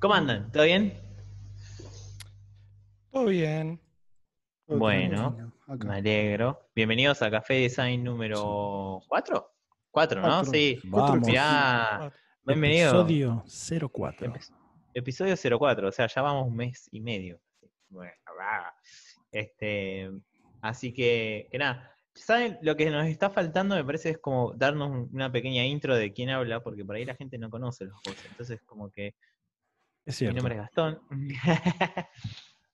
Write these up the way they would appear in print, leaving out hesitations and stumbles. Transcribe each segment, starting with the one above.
¿Cómo andan? ¿Todo bien? Todo bien. Todo Bueno, tranquilo, me acá. alegro. Bienvenidos a Café Design Sí. número 4. 4, ¿no? Cuatro, Sí. cuatro Sí, episodios. Vamos, Mirá, cuatro. bienvenido. episodio 04. Episodio 04, o sea, ya vamos un mes y medio. Bueno, este, así que nada. ¿Saben? Lo que nos está faltando, me parece, es como darnos una pequeña intro de quién habla, porque por ahí la gente no conoce los voces. Entonces, como que Es mi nombre cierto. es Gastón.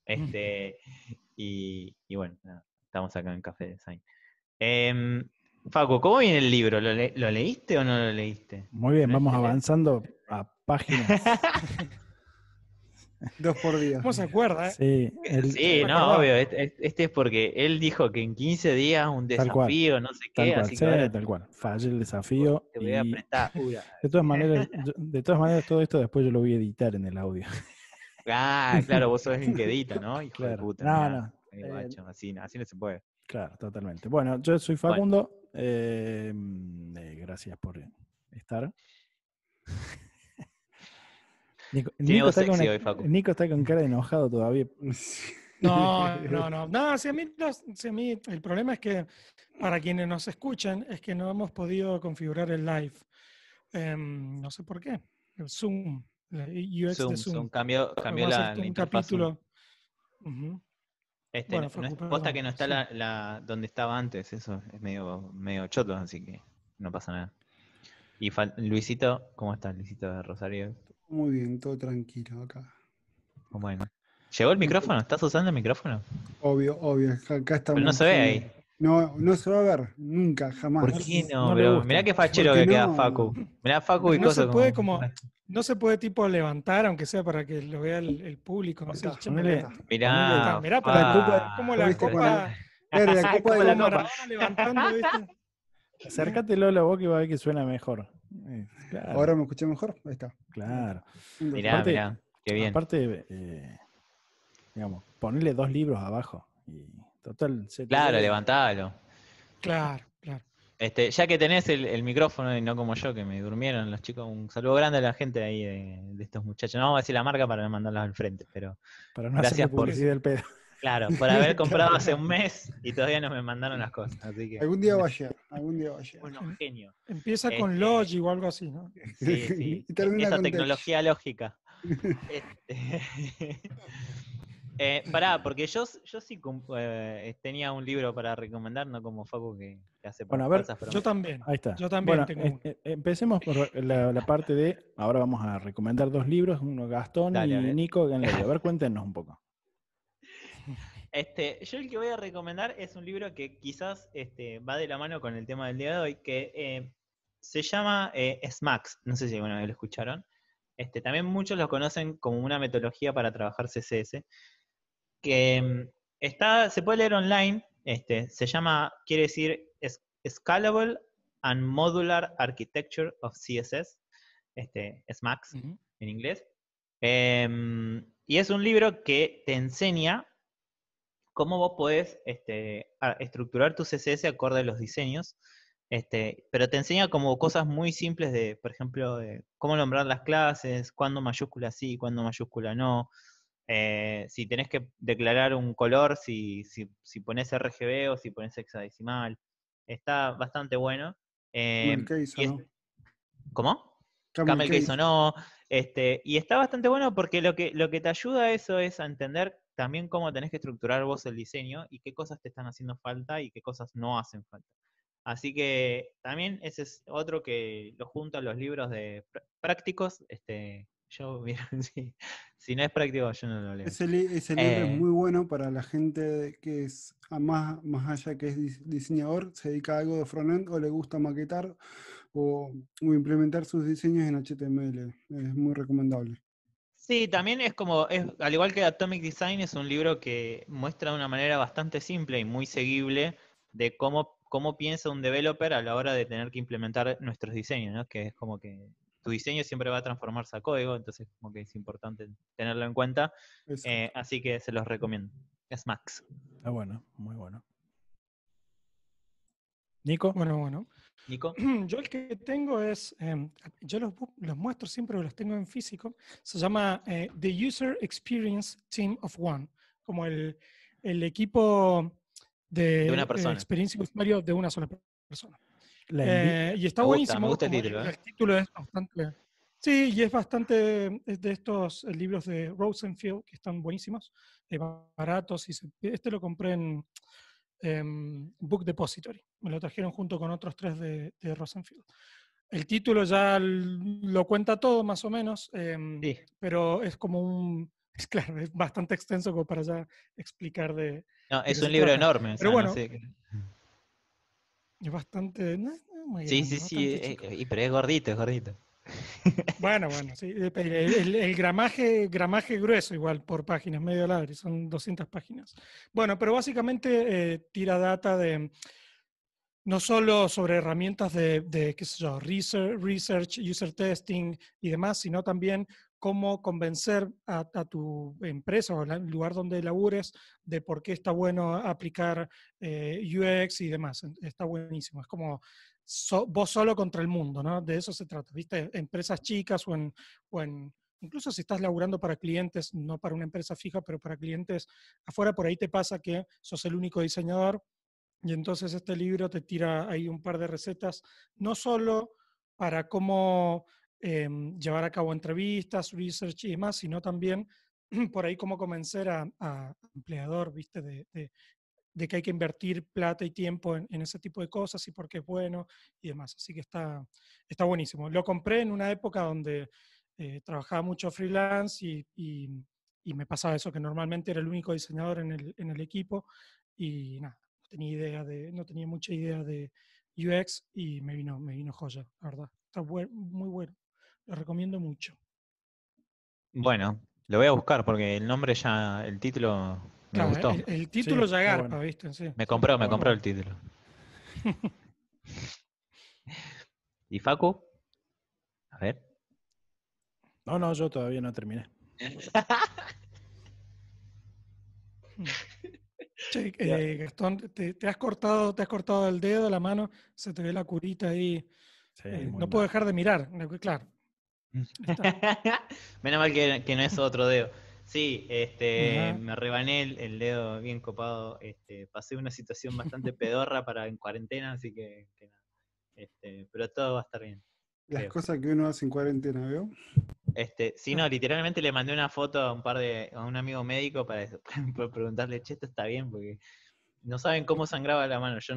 Este, y bueno, nada, estamos acá en Café Design. Facu, ¿cómo viene el libro? ¿Lo leíste o no lo leíste? Muy bien, ¿Tenés vamos que leer? avanzando a páginas. 2 por día. ¿Cómo se acuerda, eh? Sí, ¿Cómo Sí, me no, acordaba? obvio. Este es porque él dijo que en 15 días un tal cual, desafío, no sé qué, así sí, que ahora tal cual. Fallé el desafío te voy a y apretar. de todas maneras todo esto después yo lo voy a editar en el audio. Ah, claro, vos sos el que edita, ¿no? Hijo de Claro, puta, no, mirá. no. Guacho, así no se puede. Claro, totalmente. Bueno, yo soy Bueno, Facundo. Gracias por estar. tiene voz sexy hoy, Facu. Nico está con cara de enojado todavía. No. No, si a mí el problema es que para quienes nos escuchan es que no hemos podido configurar el live. No sé por qué. El Zoom, el UX de Zoom, Zoom. cambió Podemos hacer la un interfaz Zoom. capítulo. Ujú. Bueno, No es Facu, posta que perdón. no está Sí. donde estaba antes, eso es medio choto, así que no pasa nada. Y Luisito, ¿cómo estás, Luisito de Rosario? Muy bien, todo tranquilo acá. Bueno. ¿Llegó el Un micrófono? poco. ¿Estás usando el micrófono? Obvio, acá Pero no estamos. se ve ahí. No se va a ver, nunca, ¿Por No, qué jamás. no? no le Pero mirá gusta. qué fachero Porque que queda no, Facu. Mirá Facu y Pero no se cosas puede como. como, no se puede tipo levantar, aunque sea para que lo vea el público. ahí No sé, está, che, me ahí Ponele, está. ponele, Mirá, Mirá, mirá, La pero copa, es como fa. la viste, copa, claro, la Es copa como de tipo la uno. copa. Maradona levantando, ¿viste? acércatelo a la boca y va a ver que suena mejor. Ahora Claro, me escuché mejor. Ahí está. claro. 1, 2, 3. Aparte, Mirá, qué bien. aparte, digamos, ponerle 2 libros abajo. Y total, se te Claro, ve. levantalo. Claro. Ya que tenés el micrófono y no como yo, que me durmieron los chicos, un saludo grande a la gente ahí de estos muchachos. No vamos a decir la marca para no mandarlos al frente, pero Para no hacerle gracias por, Sí, publicidad sí. al pedo. claro, por haber comprado hace Claro. un mes y todavía no me mandaron las cosas. Así que, Algún día va a llegar, algún día va a llegar. unos Em- genios. Empieza con Este, Logi o algo así, ¿no? sí, sí, Y termina esa con Tech. tecnología lógica. Este, pará, porque yo sí tenía un libro para recomendar, no como Facu que hace Bueno, a ver, falsas Yo promesas. también. ahí está. Yo también Bueno, tengo uno. empecemos por la parte de. Ahora vamos a recomendar 2 libros, uno Gastón Dale, y dale. Nico que han leído. A ver, cuéntenos un poco. Yo el que voy a recomendar es un libro que quizás va de la mano con el tema del día de hoy, que se llama SMAX. No sé si alguna vez lo escucharon. También muchos lo conocen como una metodología para trabajar CSS, que se puede leer online. Se llama, quiere decir Scalable and Modular Architecture of CSS, SMAX Ujú. en inglés. Y es un libro que te enseña cómo vos podés estructurar tu CSS acorde a los diseños, pero te enseña como cosas muy simples de, por ejemplo, de cómo nombrar las clases, cuándo mayúscula sí, cuándo mayúscula no, si tenés que declarar un color, si pones RGB o si pones hexadecimal. Está bastante bueno. Camel Eh, Case o y es, no. ¿Cómo? Camel Camel Case o Case. no. Y está bastante bueno porque lo que te ayuda a eso es a entender también cómo tenés que estructurar vos el diseño y qué cosas te están haciendo falta y qué cosas no hacen falta. Así que también ese es otro que lo junto a los libros de prácticos. Yo, mira, si no es práctico, yo no lo leo. Ese libro es Eh, muy bueno para la gente que es más allá que es diseñador, se dedica a algo de frontend o le gusta maquetar o implementar sus diseños en HTML. Es muy recomendable. Sí, también al igual que Atomic Design, es un libro que muestra de una manera bastante simple y muy seguible de cómo piensa un developer a la hora de tener que implementar nuestros diseños, ¿no? Que es como que tu diseño siempre va a transformarse a código, entonces como que es importante tenerlo en cuenta. Exacto. Así que se los recomiendo. Es Max. Está bueno, muy bueno. Nico. Bueno. Nico. Yo el que tengo es, yo los muestro siempre, los tengo en físico, se llama The User Experience Team of One, como el equipo De una de persona. experiencia de usuario de una sola persona. La envidia. Y está Me buenísimo, gusta el como título, ¿eh? el título es bastante... Sí, y es bastante es de estos libros de Rosenfield que están buenísimos, baratos. Este lo compré en Book Depository. Me lo trajeron junto con otros 3 de Rosenfield. El título ya lo cuenta todo, más o menos, Sí. pero es como es claro, es bastante extenso como para ya explicar No, de es qué un se libro trata. enorme, o Pero sea, no bueno, sé. es bastante, no es muy Sí, grande, sí, sí, bastante chico. pero es gordito, es gordito. Bueno, sí, el gramaje grueso igual por páginas, medio largo, son 200 páginas. Bueno, pero básicamente tira data de no solo sobre herramientas de qué sé yo, research, user testing y demás, sino también cómo convencer a tu empresa o el lugar donde labures de por qué está bueno aplicar UX y demás. Está buenísimo. Es como vos solo contra el mundo, ¿no? De eso se trata, ¿viste? Empresas chicas incluso si estás laburando para clientes, no para una empresa fija, pero para clientes afuera, por ahí te pasa que sos el único diseñador y entonces este libro te tira ahí un par de recetas, no solo para cómo llevar a cabo entrevistas, research y demás, sino también por ahí cómo convencer a empleador, ¿viste? De que hay que invertir plata y tiempo en ese tipo de cosas y porque es bueno y demás. Así que está buenísimo. Lo compré en una época donde trabajaba mucho freelance y me pasaba eso, que normalmente era el único diseñador en el equipo y nada, no tenía mucha idea de UX y me vino joya, la verdad. Está muy bueno. Lo recomiendo mucho. Bueno, lo voy a buscar porque el nombre ya, el título me Claro, gustó. el Sí, título ya está garpa, bueno. ¿viste? Sí, Me sí. compró, Está me bueno. compró el título. ¿Y Facu? A ver. No, yo todavía no terminé. Che, Ya. Gastón, te has cortado el dedo, la mano, se te ve la curita ahí. Sí, muy No puedo mal. dejar de mirar, claro. Ahí está. Menos mal que no es otro dedo. Sí, Ajá. me rebané el dedo bien copado. Pasé una situación bastante pedorra para en cuarentena, así que nada. Pero todo va a estar bien, Las creo. cosas que uno hace en cuarentena, ¿veo? Sí, no, literalmente le mandé una foto a un amigo médico para, para preguntarle, che, esto está bien, porque no saben cómo sangraba la mano. Yo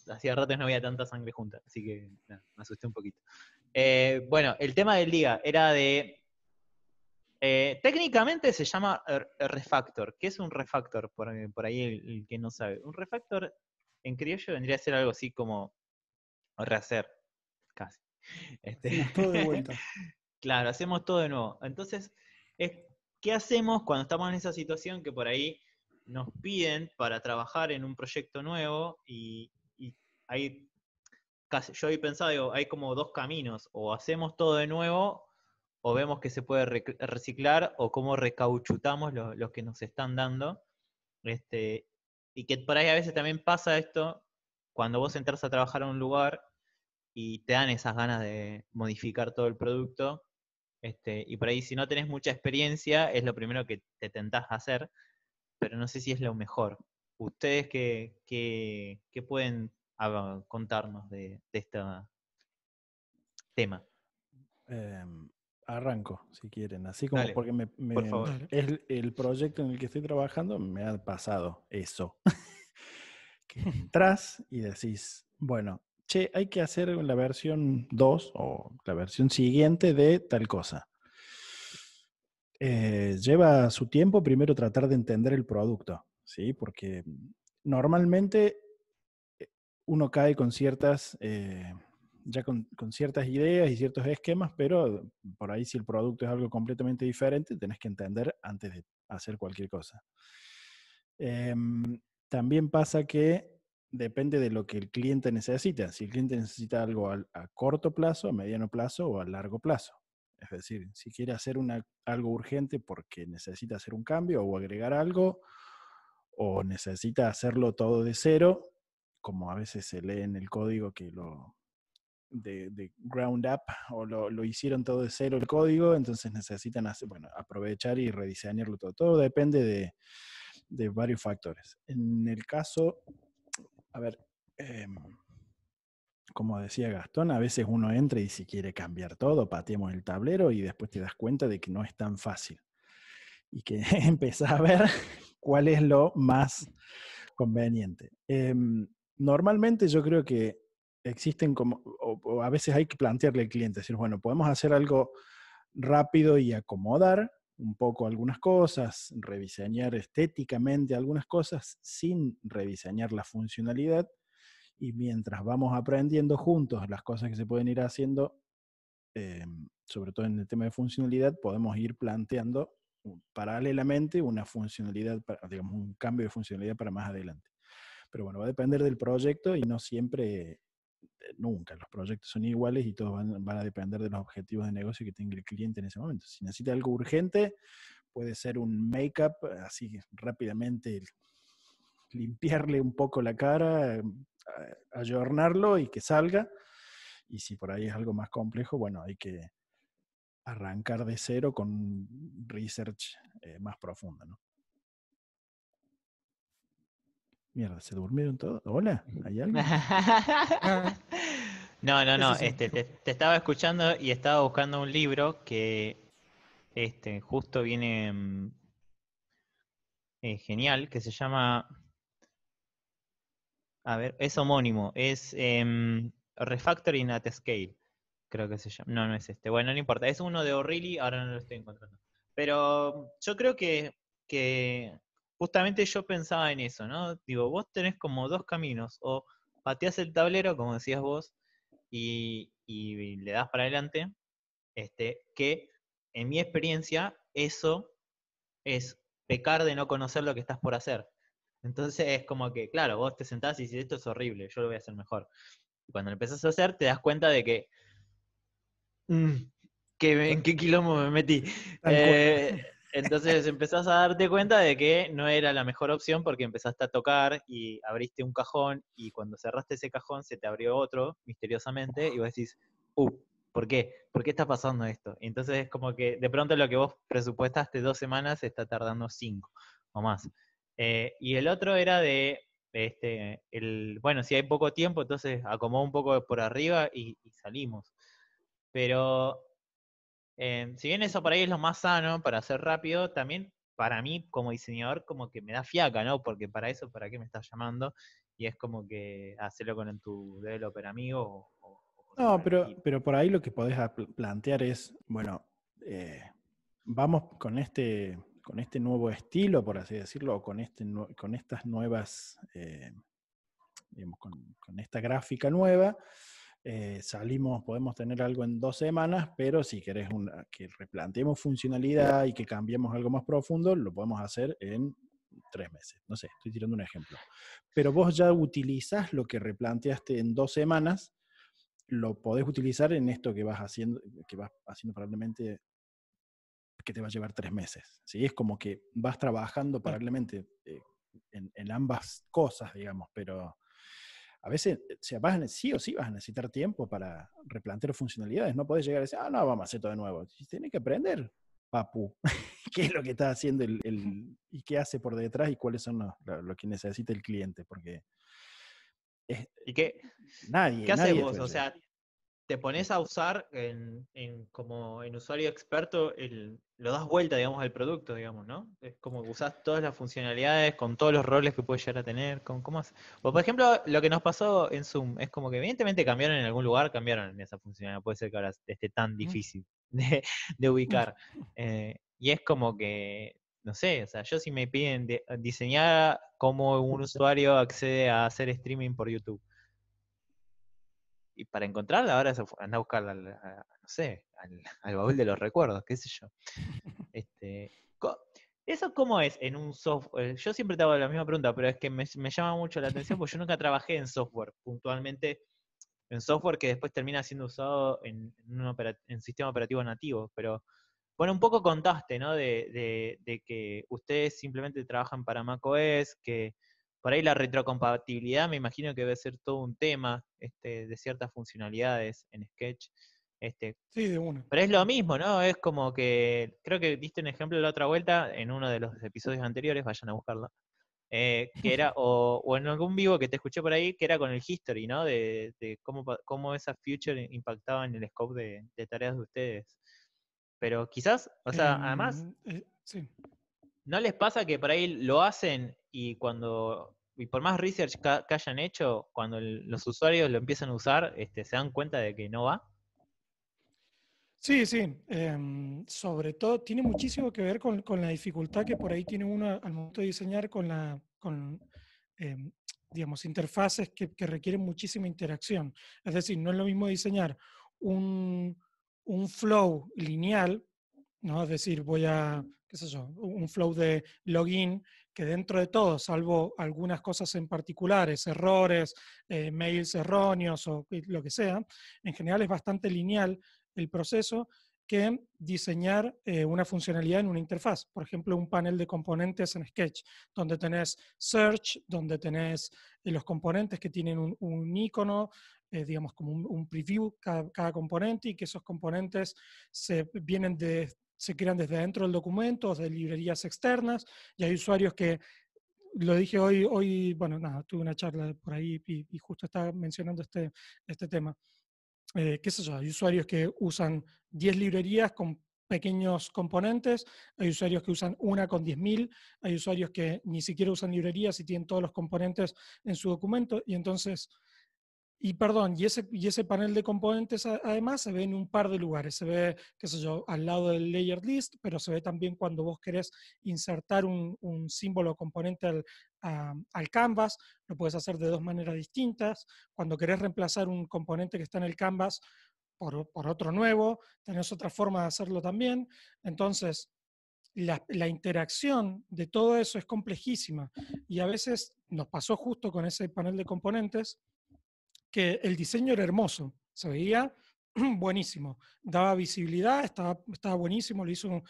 hacía ratos no había tanta sangre junta, así que nada, me asusté un poquito. Bueno, el tema del día era de. Técnicamente se llama refactor. ¿Qué es un refactor? Por ahí el que no sabe. Un refactor en criollo vendría a ser algo así como rehacer, casi. Este, Hacemos todo de vuelta. Claro, hacemos todo de nuevo. Entonces, ¿qué hacemos cuando estamos en esa situación que por ahí nos piden para trabajar en un proyecto nuevo y hay yo he pensado, digo, hay como dos caminos, o hacemos todo de nuevo, o vemos que se puede reciclar, o cómo recauchutamos los que nos están dando. Y que por ahí a veces también pasa esto, cuando vos entras a trabajar a un lugar y te dan esas ganas de modificar todo el producto, y por ahí si no tenés mucha experiencia, es lo primero que te tentás a hacer, pero no sé si es lo mejor. ¿Ustedes qué pueden contarnos de este tema? Arranco, si quieren. Así como Dale, porque por favor. Dale. es el proyecto en el que estoy trabajando, me ha pasado eso. Que entras y decís, bueno, che, hay que hacer la versión 2 o la versión siguiente de tal cosa. Lleva su tiempo primero tratar de entender el producto, ¿sí? Porque normalmente uno cae con ciertas, ya con ciertas ideas y ciertos esquemas, pero por ahí si el producto es algo completamente diferente, tenés que entender antes de hacer cualquier cosa. También pasa que depende de lo que el cliente necesita. Si el cliente necesita algo a corto plazo, a mediano plazo o a largo plazo. Es decir, si quiere hacer algo urgente porque necesita hacer un cambio o agregar algo, o necesita hacerlo todo de cero, como a veces se lee en el código que de ground up o lo hicieron todo de cero el código, entonces necesitan aprovechar y rediseñarlo todo. Todo depende de varios factores. En el caso, a ver, como decía Gastón, a veces uno entra y si quiere cambiar todo, pateamos el tablero y después te das cuenta de que no es tan fácil. Y que empezás a ver cuál es lo más conveniente. Normalmente yo creo que existen o a veces hay que plantearle al cliente, decir, bueno, podemos hacer algo rápido y acomodar un poco algunas cosas, rediseñar estéticamente algunas cosas sin rediseñar la funcionalidad, y mientras vamos aprendiendo juntos las cosas que se pueden ir haciendo, sobre todo en el tema de funcionalidad, podemos ir planteando paralelamente una funcionalidad, digamos, un cambio de funcionalidad para más adelante. Pero bueno, va a depender del proyecto y no siempre, nunca los proyectos son iguales y todos van a depender de los objetivos de negocio que tenga el cliente en ese momento. Si necesita algo urgente, puede ser un make-up, así rápidamente limpiarle un poco la cara, ayornarlo y que salga. Y si por ahí es algo más complejo, bueno, hay que arrancar de cero con research más profundo, ¿no? Mierda, ¿se durmieron todos? ¿Hola? ¿Hay alguien? No, Ese sí. te estaba escuchando y estaba buscando un libro que justo viene genial, que se llama, a ver, es homónimo, es Refactoring at Scale, creo que se llama. No, no es este. Bueno, no importa, es uno de O'Reilly, ahora no lo estoy encontrando. Pero yo creo que justamente yo pensaba en eso, ¿no? Digo, vos tenés como dos caminos, o pateás el tablero, como decías vos, y le das para adelante, que en mi experiencia eso es pecar de no conocer lo que estás por hacer. Entonces es como que, claro, vos te sentás y dices, esto es horrible, yo lo voy a hacer mejor. Y cuando lo empezás a hacer, te das cuenta de que, ¿en qué quilombo me metí? Tal cual. Entonces empezás a darte cuenta de que no era la mejor opción porque empezaste a tocar y abriste un cajón y cuando cerraste ese cajón se te abrió otro misteriosamente y vos decís, ¿por qué? ¿Por qué está pasando esto? Y entonces es como que de pronto lo que vos presupuestaste 2 semanas está tardando 5 o más. Y el otro era bueno, si hay poco tiempo, entonces acomodo un poco por arriba y salimos. Pero si bien eso por ahí es lo más sano para hacer rápido, también para mí como diseñador como que me da fiaca, ¿no? Porque para eso, ¿para qué me estás llamando? Y es como que hacerlo con tu developer amigo o cosas No, por el estilo. pero por ahí lo que podés plantear es, bueno, vamos con este nuevo estilo, por así decirlo, o con estas nuevas, digamos, con esta gráfica nueva. Podemos tener algo en 2 semanas, pero si querés que replanteemos funcionalidad y que cambiemos algo más profundo, lo podemos hacer en 3 meses. No sé, estoy tirando un ejemplo. Pero vos ya utilizás lo que replanteaste en 2 semanas, lo podés utilizar en esto que vas haciendo probablemente que te va a llevar 3 meses. ¿Sí? Es como que vas trabajando paralelamente en ambas cosas, digamos, pero a veces sí o sí vas a necesitar tiempo para replantear funcionalidades. No podés llegar a decir, no, vamos a hacer todo de nuevo. Tienes que aprender, papu, qué es lo que está haciendo y qué hace por detrás y cuáles son lo que necesita el cliente, porque ¿Y qué nadie haces vos? puede O llegar. sea, te pones a usar como en usuario experto, lo das vuelta, digamos, al producto, digamos, ¿no? Es como que usás todas las funcionalidades con todos los roles que puede llegar a tener. ¿Cómo haces? O por ejemplo, lo que nos pasó en Zoom, es como que evidentemente cambiaron en algún lugar, cambiaron en esa funcionalidad. No puede ser que ahora esté tan difícil de ubicar. Y es como que, no sé, o sea, yo si me piden diseñar cómo un usuario accede a hacer streaming por YouTube. Y para encontrarla ahora anda a buscarla, no sé, al baúl de los recuerdos, qué sé yo. ¿Eso cómo es en un software? Yo siempre te hago la misma pregunta, pero es que me llama mucho la atención porque yo nunca trabajé en software, puntualmente en software que después termina siendo usado en sistema operativo nativo, pero bueno, un poco contaste, ¿no? De que ustedes simplemente trabajan para macOS, que Por ahí la retrocompatibilidad me imagino que debe ser todo un tema de ciertas funcionalidades en Sketch. Sí, de una. Pero es lo mismo, ¿no? Es como que, creo que diste un ejemplo la otra vuelta en uno de los episodios anteriores, vayan a buscarlo, que era, o en algún vivo que te escuché por ahí, que era con el history, ¿no? De cómo esa future impactaba en el scope de tareas de ustedes. Pero quizás, o sea, además, Sí. ¿no les pasa que por ahí lo hacen y por más research que hayan hecho, cuando los usuarios lo empiezan a usar, se dan cuenta de que no va? Sí, sí. Sobre todo tiene muchísimo que ver con la dificultad que por ahí tiene uno al momento de diseñar con digamos, interfaces que requieren muchísima interacción. Es decir, no es lo mismo diseñar un, un flow lineal, ¿no? Es decir, qué sé yo, un flow de login que dentro de todo, salvo algunas cosas en particulares, errores, mails erróneos o lo que sea, en general es bastante lineal el proceso que diseñar una funcionalidad en una interfaz. Por ejemplo, un panel de componentes en Sketch, donde tenés search, donde tenés los componentes que tienen un icono, digamos como un preview cada componente, y que esos componentes se crean desde dentro del documento o de librerías externas, y hay usuarios que, lo dije hoy, bueno, nada, tuve una charla por ahí y justo estaba mencionando este tema. Qué sé yo, hay usuarios que usan 10 librerías con pequeños componentes, hay usuarios que usan una con 10.000, hay usuarios que ni siquiera usan librerías y tienen todos los componentes en su documento, y entonces, y ese panel de componentes además se ve en un par de lugares. Se ve, qué sé yo, al lado del layered list, pero se ve también cuando vos querés insertar un símbolo o componente al canvas. Lo puedes hacer de dos maneras distintas. Cuando querés reemplazar un componente que está en el canvas por otro nuevo, tenés otra forma de hacerlo también. Entonces, la interacción de todo eso es complejísima. Y a veces nos pasó justo con ese panel de componentes que el diseño era hermoso, se veía buenísimo, daba visibilidad, estaba buenísimo, lo hizo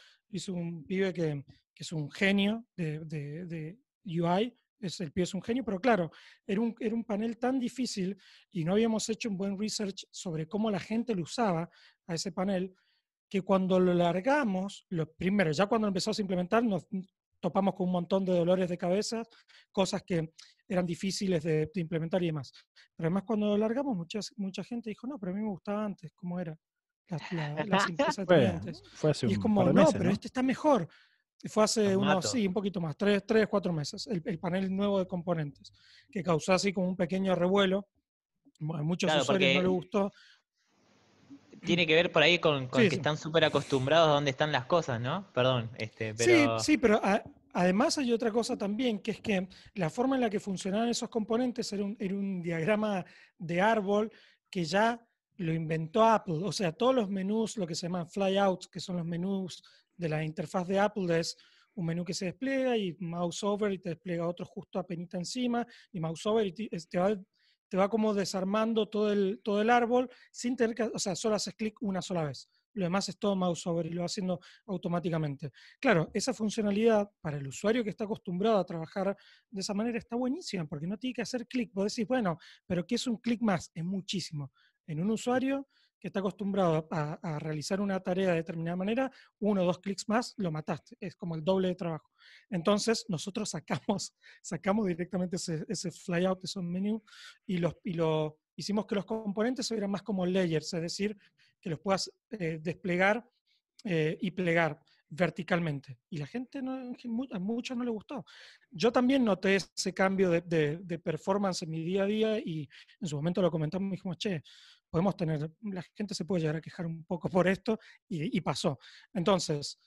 un pibe que es un genio de UI, el pibe es un genio, pero claro, era un panel tan difícil y no habíamos hecho un buen research sobre cómo la gente lo usaba a ese panel, que cuando lo largamos, primero, ya cuando empezamos a implementar, nos topamos con un montón de dolores de cabeza, cosas que eran difíciles de implementar y demás. Pero además cuando lo largamos, mucha gente dijo, no, pero a mí me gustaba antes, cómo era, la simpleza que tenía antes. Fue hace Y es un como, par de no, meses, pero ¿no? este está mejor. Fue hace Los unos, mato. sí, un poquito más, 4 meses, el panel nuevo de componentes, que causó así como un pequeño revuelo. A muchos Claro, usuarios no les porque gustó. tiene que ver por ahí con Sí, que sí. están súper acostumbrados a dónde están las cosas, ¿no? Perdón, Sí, pero sí, pero además hay otra cosa también, que es que la forma en la que funcionaban esos componentes era un diagrama de árbol que ya lo inventó Apple. O sea, todos los menús, lo que se llaman flyouts, que son los menús de la interfaz de Apple, es un menú que se despliega y mouse over y te despliega otro justo apenita encima, y mouse over y te va como desarmando todo el árbol sin tener que, o sea, solo haces clic una sola vez. Lo demás es todo mouse over y lo va haciendo automáticamente. Claro, esa funcionalidad para el usuario que está acostumbrado a trabajar de esa manera está buenísima, porque no tiene que hacer clic. Vos decís, bueno, pero ¿qué es un clic más? Es muchísimo. En un usuario que está acostumbrado a realizar una tarea de determinada manera, 1 o 2 clics más, lo mataste. Es como el doble de trabajo. Entonces, nosotros sacamos directamente ese flyout, ese menú, y hicimos que los componentes se vieran más como layers, es decir, que los puedas desplegar y plegar verticalmente. Y la gente, a muchos no le gustó. Yo también noté ese cambio de performance en mi día a día, y en su momento lo comentamos y dijimos, che, la gente se puede llegar a quejar un poco por esto, y pasó. Entonces,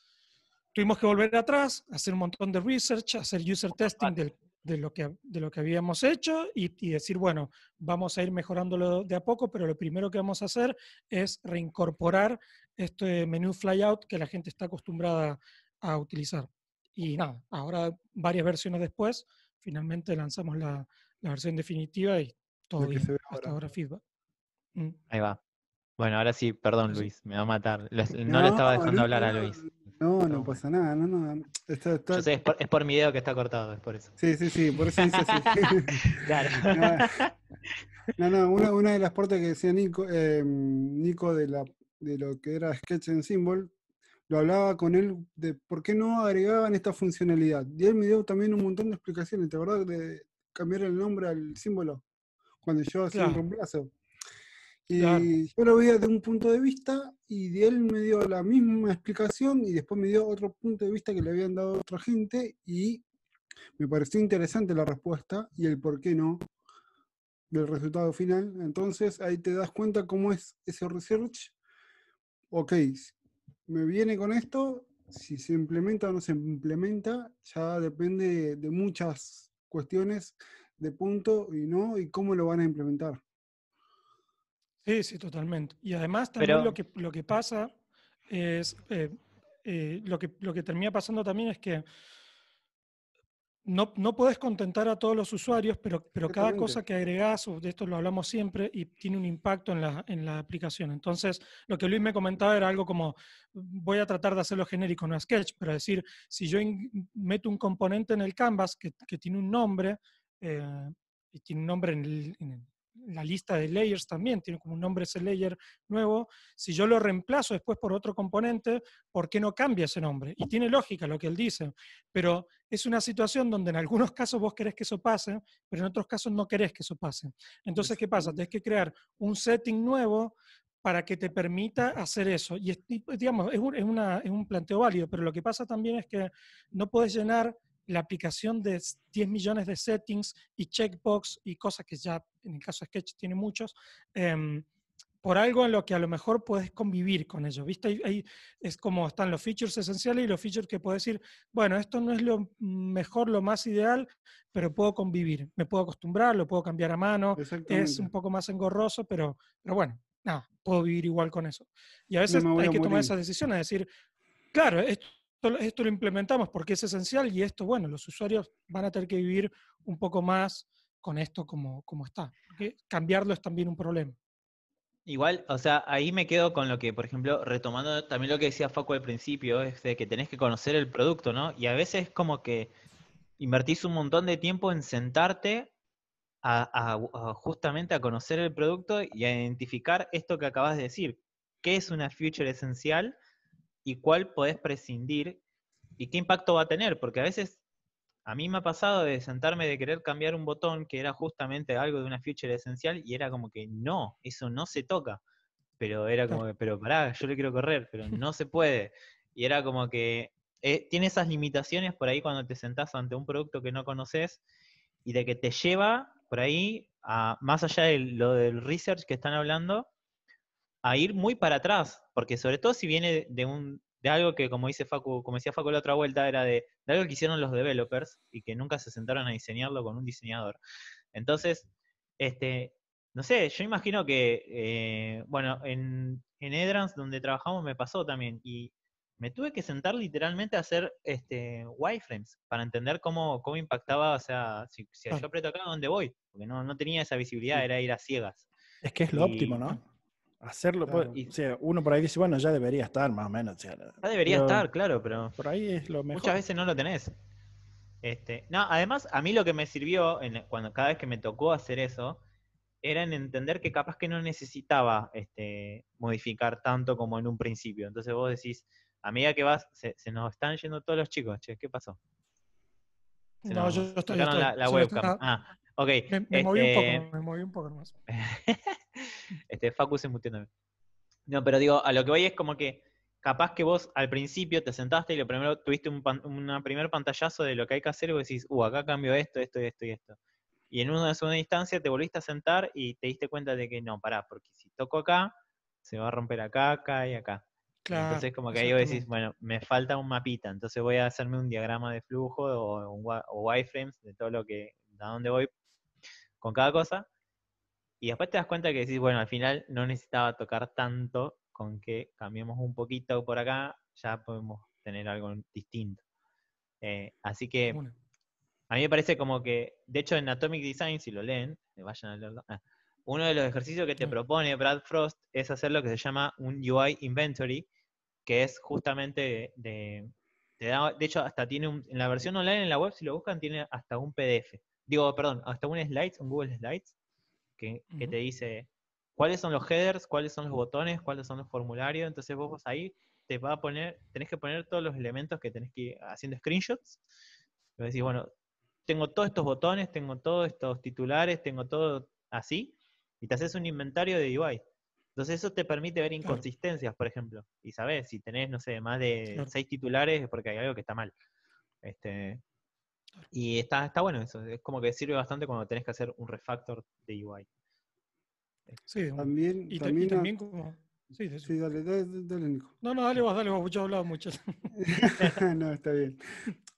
tuvimos que volver atrás, hacer un montón de research, hacer user testing de lo que habíamos hecho, y decir, bueno, vamos a ir mejorándolo de a poco, pero lo primero que vamos a hacer es reincorporar este menú flyout que la gente está acostumbrada a utilizar. Y nada, ahora varias versiones después, finalmente lanzamos la versión definitiva y todo Lo que se bien. ve Hasta ahora. ahora feedback. Mm, ahí va. Bueno, ahora sí, perdón sí, sí. Luis, me va a matar. No lo estaba No, dejando no, hablar a Luis. No, no Todo mal. pasa nada, no. Yo sé, es por mi dedo que está cortado, es por eso. Sí, por eso dice así. Claro. No, una de las partes que decía Nico de lo que era Sketch en Symbol, lo hablaba con él de por qué no agregaban esta funcionalidad. Y él me dio también un montón de explicaciones, ¿te acordás de cambiar el nombre al símbolo? Cuando yo hacía un Claro, reemplazo. claro. Y yo lo veía de un punto de vista y de él me dio la misma explicación y después me dio otro punto de vista que le habían dado otra gente y me pareció interesante la respuesta y el por qué no del resultado final. Entonces ahí te das cuenta cómo es ese research. Ok, me viene con esto, si se implementa o no se implementa, ya depende de muchas cuestiones de punto y no, y cómo lo van a implementar. Sí, sí, totalmente. Y además también Pero, lo que pasa es, lo que termina pasando también es que no puedes contentar a todos los usuarios, pero cada Exactamente. cosa que agregás, o de esto lo hablamos siempre, y tiene un impacto en la aplicación. Entonces, lo que Luis me comentaba era algo como, voy a tratar de hacerlo genérico, no Sketch, pero decir, si yo meto un componente en el Canvas que tiene un nombre, y tiene un nombre en la lista de layers también, tiene como un nombre ese layer nuevo, si yo lo reemplazo después por otro componente, ¿por qué no cambia ese nombre? Y tiene lógica lo que él dice, pero es una situación donde en algunos casos vos querés que eso pase, pero en otros casos no querés que eso pase. Entonces, ¿qué pasa? Tenés que crear un setting nuevo para que te permita hacer eso. Y digamos, es un planteo válido, pero lo que pasa también es que no puedes llenar la aplicación de 10 millones de settings y checkbox y cosas que ya en el caso de Sketch tiene muchos, por algo en lo que a lo mejor puedes convivir con ello, ¿viste? Ahí es como están los features esenciales y los features que puedes decir, bueno, esto no es lo mejor, lo más ideal, pero puedo convivir, me puedo acostumbrar, lo puedo cambiar a mano, es Exactamente. un poco más engorroso, pero bueno, nada, puedo vivir igual con eso. Y a No veces me voy hay a que tomar morir. esas decisiones, decir, claro, esto lo implementamos porque es esencial y esto, bueno, los usuarios van a tener que vivir un poco más con esto como está, porque cambiarlo es también un problema. igual, o sea, ahí me quedo con lo que, por ejemplo, retomando también lo que decía Facu al principio, es de que tenés que conocer el producto, ¿no? Y a veces como que invertís un montón de tiempo en sentarte a justamente a conocer el producto y a identificar esto que acabas de decir. ¿Qué es una feature esencial y cuál podés prescindir y qué impacto va a tener? Porque a veces a mí me ha pasado de sentarme de querer cambiar un botón que era justamente algo de una feature esencial y era como que no, eso no se toca. Pero era como Claro. que, pero pará, yo le quiero correr, pero no se puede. Y era como que tiene esas limitaciones por ahí cuando te sentás ante un producto que no conoces y de que te lleva por ahí, a, más allá de lo del research que están hablando, a ir muy para atrás, porque sobre todo si viene de algo que, como dice Facu, como decía Facu la otra vuelta, era de algo que hicieron los developers y que nunca se sentaron a diseñarlo con un diseñador. Entonces, este, no sé, yo imagino que, bueno, en Edrans donde trabajamos me pasó también, y me tuve que sentar literalmente a hacer wireframes para entender cómo impactaba, o sea, si yo Claro. aprieto acá, ¿a dónde voy? Porque no tenía esa visibilidad, Sí, era ir a ciegas. Es que es lo óptimo, Y, ¿no? Hacerlo, pues, claro. y o sea, uno por ahí dice, bueno, ya debería estar más o menos, o sea, ya debería pero estar, claro, pero por ahí es lo muchas mejor. veces no lo tenés. No, además, a mí lo que me sirvió cuando cada vez que me tocó hacer eso, era en entender que capaz que no necesitaba modificar tanto como en un principio. Entonces vos decís, a medida que vas, se nos están yendo todos los chicos, che, ¿qué pasó? Se No, nos yo sacaron estoy. la Solo webcam. estaba, Ah, ok. me moví un poco nomás. Facu se muteó también. No, pero digo, a lo que voy es como que capaz que vos al principio te sentaste y lo primero tuviste una primer pantallazo de lo que hay que hacer y vos decís, acá cambio esto, esto, esto y esto. Y en una segunda instancia te volviste a sentar y te diste cuenta de que no, pará, porque si toco acá, se va a romper acá, acá y acá. Y Claro, entonces como que ahí vos decís, exactamente. bueno, me falta un mapita, entonces voy a hacerme un diagrama de flujo o wireframes de todo lo que, a dónde voy con cada cosa. Y después te das cuenta que decís, bueno, al final no necesitaba tocar tanto, con que cambiemos un poquito por acá, ya podemos tener algo distinto. Así De que una. a mí me parece como que, de hecho en Atomic Design, si lo leen, vayan a leerlo, uno de los ejercicios que te Claro. propone Brad Frost es hacer lo que se llama un UI inventory, que es justamente de hecho, hasta tiene en la versión online en la web, si lo buscan, tiene hasta un PDF. Digo, perdón, hasta un Slides, un Google Slides, que te dice cuáles son los headers, cuáles son los botones, cuáles son los formularios. Entonces vos ahí te va a poner, tenés que poner todos los elementos que tenés que ir haciendo screenshots. Y decís, bueno, tengo todos estos botones, tengo todos estos titulares, tengo todo así, y te haces un inventario de UI. Entonces eso te permite ver inconsistencias, por ejemplo. Y sabes, si tenés, no sé, más de 6 titulares es porque hay algo que está mal. Y está bueno eso. Es como que sirve bastante cuando tenés que hacer un refactor de UI. Sí, También, y también, también como... Sí, sí, dale, Nico. No, dale vos, yo he hablado mucho. No, está bien.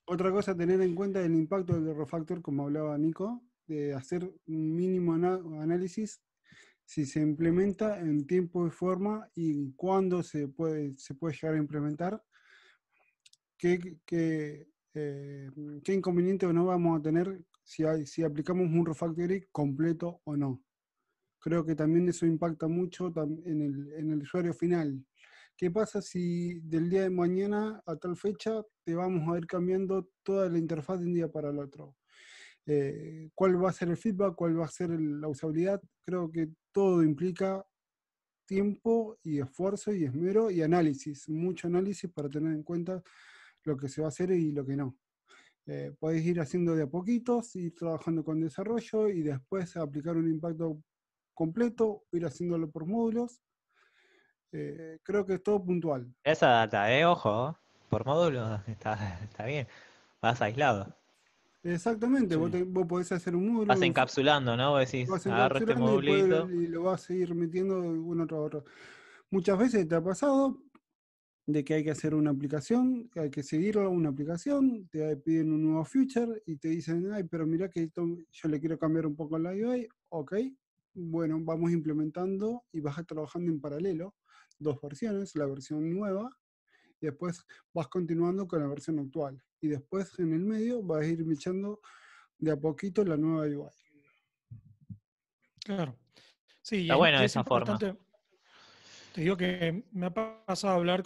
Otra cosa a tener en cuenta es el impacto del refactor, como hablaba Nico, de hacer un mínimo análisis si se implementa en tiempo y forma y cuándo se puede llegar a implementar, qué inconveniente o no vamos a tener si aplicamos un refactoring completo o no. Creo que también eso impacta mucho en el usuario final. ¿Qué pasa si del día de mañana a tal fecha te vamos a ir cambiando toda la interfaz de un día para el otro? ¿Cuál va a ser el feedback? ¿Cuál va a ser la usabilidad? Creo que todo implica tiempo y esfuerzo y esmero y análisis, mucho análisis para tener en cuenta lo que se va a hacer y lo que no. Podéis ir haciendo de a poquitos, ir trabajando con desarrollo y después aplicar un impacto completo, ir haciéndolo por módulos. Creo que es todo puntual. Esa data, ojo, por módulo está bien. Vas aislado. Exactamente, Sí. vos podés hacer un módulo, Vas encapsulando, ¿no? Vos decís, vas agarro este encapsulando y después modulito. lo vas a ir metiendo uno tras otro. Muchas veces te ha pasado de que hay que hacer una aplicación, que hay que seguir una aplicación, te piden un nuevo feature y te dicen, ay, pero mira que yo le quiero cambiar un poco la UI, ok, bueno, vamos implementando y vas trabajando en paralelo, 2 versiones, la versión nueva, y después vas continuando con la versión actual. Y después en el medio vas a ir echando de a poquito la nueva UI. Claro. Sí, Está bueno y es esa forma. importante, te digo que me ha pasado a hablar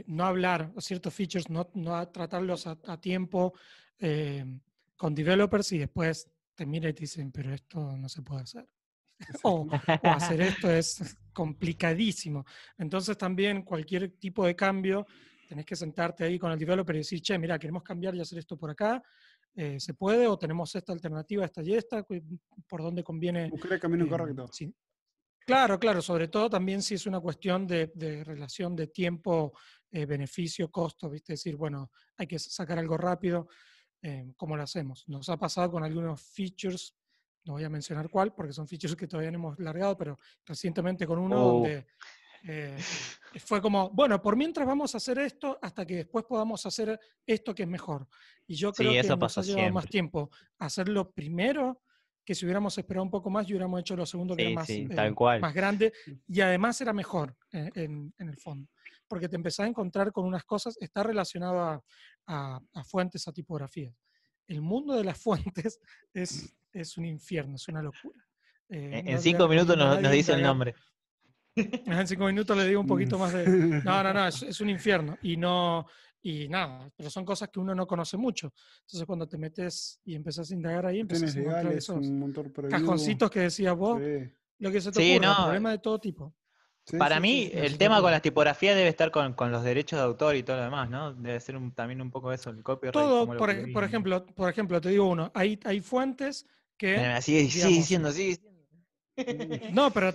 no hablar ciertos features, no a tratarlos a tiempo con developers y después te mira y te dicen, pero esto no se puede hacer. O hacer esto es complicadísimo. Entonces también cualquier tipo de cambio, tenés que sentarte ahí con el developer y decir, che, mira, queremos cambiar y hacer esto por acá. ¿Se puede? ¿O tenemos esta alternativa, esta y esta? ¿Por dónde conviene? Buscar el camino correcto. Sí. Claro, sobre todo también si es una cuestión de relación de tiempo, beneficio, costo, ¿viste? Decir, bueno, hay que sacar algo rápido, ¿cómo lo hacemos? Nos ha pasado con algunos features, no voy a mencionar cuál, porque son features que todavía no hemos largado, pero recientemente con uno donde fue como, bueno, por mientras vamos a hacer esto hasta que después podamos hacer esto que es mejor. Y yo creo Sí, que eso nos pasa ha llevado más siempre. tiempo hacerlo primero que si hubiéramos esperado un poco más y hubiéramos hecho lo segundo que era Sí, tal cual. más grande y además era mejor en el fondo. Porque te empezás a encontrar con unas cosas, está relacionado a fuentes, a tipografías. El mundo de las fuentes es un infierno, es una locura. En No le 5 minutos recomiendo a nos nadie dice el indagar. nombre. En 5 minutos le digo un poquito más de... No, es un infierno. Y nada, pero son cosas que uno no conoce mucho. Entonces cuando te metes y empezás a indagar ahí, Cuestiones empezás a encontrar legales, esos un motor prohibido. cajoncitos que decías vos, Sí, lo que se te Sí, ocurra, no. problemas de todo tipo. Para mí, Lo que el se te tema con ocurra. las tipografías debe estar con los derechos de autor y todo lo demás, ¿no? Debe ser también un poco eso, el copyright, cómo Todo, lo por cubrí. ejemplo, te digo uno, hay fuentes que, Sigue digamos, diciendo, sigue diciendo. no, pero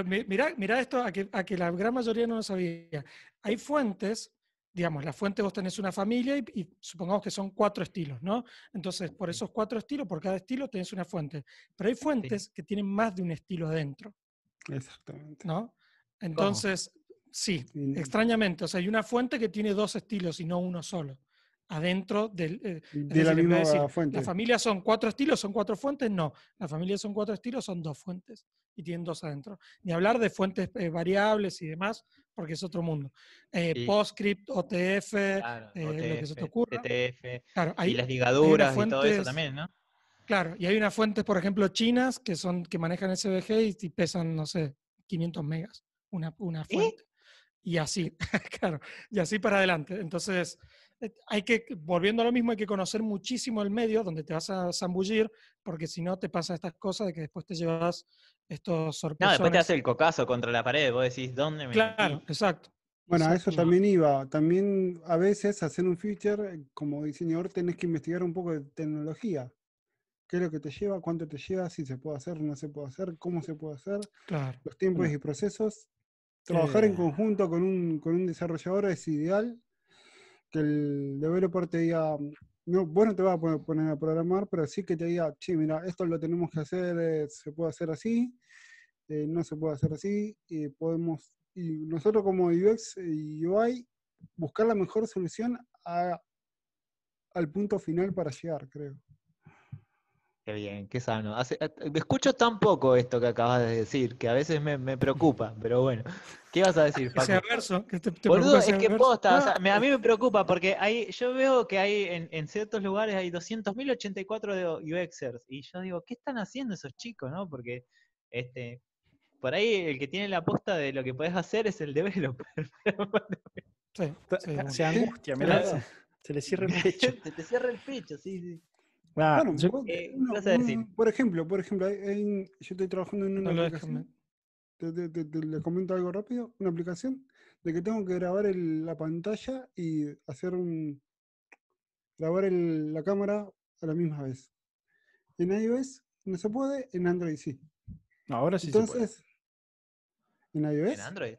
mira esto a que la gran mayoría no lo sabía. Hay fuentes, digamos, la fuente vos tenés una familia y supongamos que son 4 estilos, ¿no? Entonces, por esos 4 estilos, por cada estilo tenés una fuente. Pero hay fuentes que tienen más de un estilo adentro, exactamente. ¿no? ¿Cómo? Entonces, sí, Sí, extrañamente, o sea, hay una fuente que tiene 2 estilos y no uno solo. Adentro del. Es de la decir, en vez de misma decir, la fuente. familia son 4 estilos, son 4 fuentes, no. La familia son 4 estilos, son 2 fuentes y tienen 2 adentro. Ni hablar de fuentes variables y demás, porque es otro mundo. Y, PostScript, OTF, claro, lo que se te OTF, ocurra. TTF, Claro, y las hay unas ligaduras y todo eso fuentes. también, ¿no? Claro, y hay unas fuentes, por ejemplo, chinas que manejan SVG y pesan, no sé, 500 megas, una ¿Eh? fuente. y así, claro, y así para adelante. Entonces, volviendo a lo mismo, hay que conocer muchísimo el medio donde te vas a zambullir, porque si no te pasa estas cosas de que después te llevas estos No, después te hace sorpresones. el cocazo contra la pared, vos decís, ¿dónde me Claro, metí? exacto. Bueno, a Exacto. eso también iba. También a veces hacer un feature, como diseñador tenés que investigar un poco de tecnología. ¿Qué es lo que te lleva? ¿Cuánto te lleva? Si se puede hacer, no se puede hacer, cómo se puede hacer, Claro. los tiempos Bueno, y procesos. Trabajar en eh, conjunto con un desarrollador es ideal. Que el developer te diga, no, vos no te vas a poner a programar, pero sí que te diga, che, mira, esto lo tenemos que hacer, se puede hacer así, no se puede hacer así, y podemos, y nosotros como UX y UI, buscar la mejor solución al punto final para llegar, creo. Qué bien, qué sano. Escucho tan poco esto que acabas de decir, que a veces me preocupa, pero bueno. ¿Qué ibas a decir, Que sea Facu? verso, que te Boludo, preocupe que es sea que verso. posta, o sea, a mí me preocupa porque yo veo que hay en ciertos lugares hay 200.084 de UXers y yo digo, ¿qué están haciendo esos chicos, no? Porque por ahí el que tiene la posta de lo que podés hacer es el developer. Sí, sí, bueno. se angustia, Es mirá, verdad. se le cierra el pecho. Se te cierra el pecho, sí, sí. Ah, Bueno, yo- ¿Qué vas a decir? por ejemplo, yo estoy trabajando en una No lo dejan. aplicación, les comento algo rápido, una aplicación de que tengo que grabar la pantalla y hacer grabar la cámara a la misma vez. En iOS no se puede, en Android sí. ahora sí se puede. Entonces, ¿en ¿En iOS? Android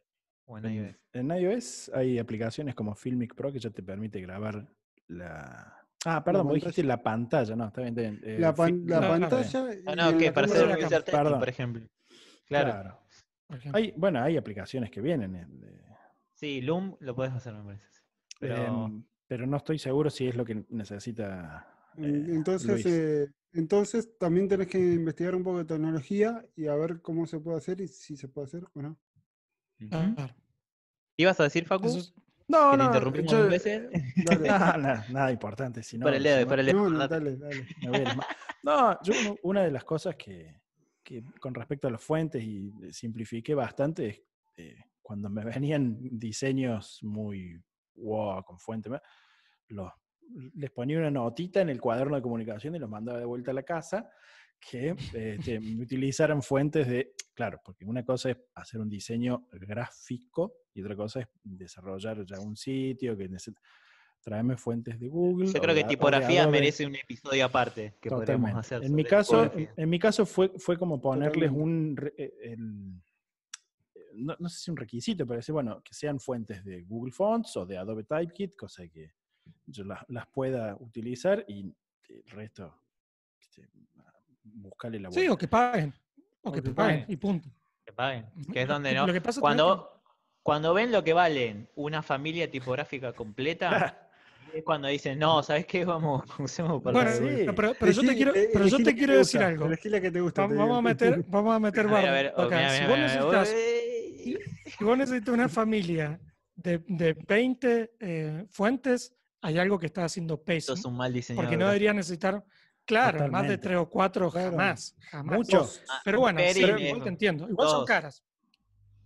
o en iOS? En iOS hay aplicaciones como Filmic Pro que ya te permite grabar la... Ah, La perdón, vos dijiste pantalla. la pantalla, no, está bien, está bien. La Claro. Está bien. pantalla Ah, y no, en ¿qué? la Para Después de hacer cámara. la user cámara, testing, Perdón. por ejemplo. Claro. Claro. por ejemplo. Bueno, hay aplicaciones que vienen. Sí, Loom lo puedes hacer, me parece. Sí. Pero Pero no estoy seguro si es lo que necesita Entonces, Luis. entonces también tenés que investigar un poco de tecnología y a ver cómo se puede hacer y si se puede hacer o no. ujú. Claro. ¿Ibas a decir, Eso Facu? es- No, Que te no, interrumpimos yo... 2 veces. Dale. nada importante, si Para no, el si dedo, no para el dedo, No, no, acordate. dale, dale. me voy a las No, yo una de las cosas que con respecto a las fuentes y simplifiqué bastante es cuando me venían diseños muy wow, con fuente, los, les ponía una notita en el cuaderno de comunicación y los mandaba de vuelta a la casa que me utilizaran fuentes de, claro, porque una cosa es hacer un diseño gráfico y otra cosa es desarrollar ya un sitio que necesita traerme fuentes de Google Yo creo que o de tipografía Adobe. merece un episodio aparte que podríamos Totalmente. hacer En mi sobre caso, tipografía. en mi caso fue como ponerles Totalmente. no sé si un requisito, pero decir, bueno, que sean fuentes de Google Fonts o de Adobe Typekit, cosa que yo las pueda utilizar y el resto, buscarle la Sí, o vuelta. que paguen. O O que que paguen, paguen. y punto. Que paguen. Que es donde no. Lo que pasa también que. Cuando ven lo que valen una familia tipográfica completa, es cuando dicen, no, ¿sabes qué? Vamos, usemos por Bueno, la de Sí. Google. pero yo te quiero, pero yo Elegí la te que quiero te decir gusta. algo. Elegí la que te gusta, te Vamos digo. a meter A bardo ver, acá. mira, Si mira, vos mira, necesitas, uy. si vos necesitas una familia de 20 fuentes, hay algo que estás haciendo Sos pésimo. un mal Porque diseñador no gráfico. deberías necesitar, claro, más de Totalmente. 3 o 4 Claro. jamás. Mucho. Ah, Pero bueno, sí, Perín, igual te entiendo. Igual son dos. caras.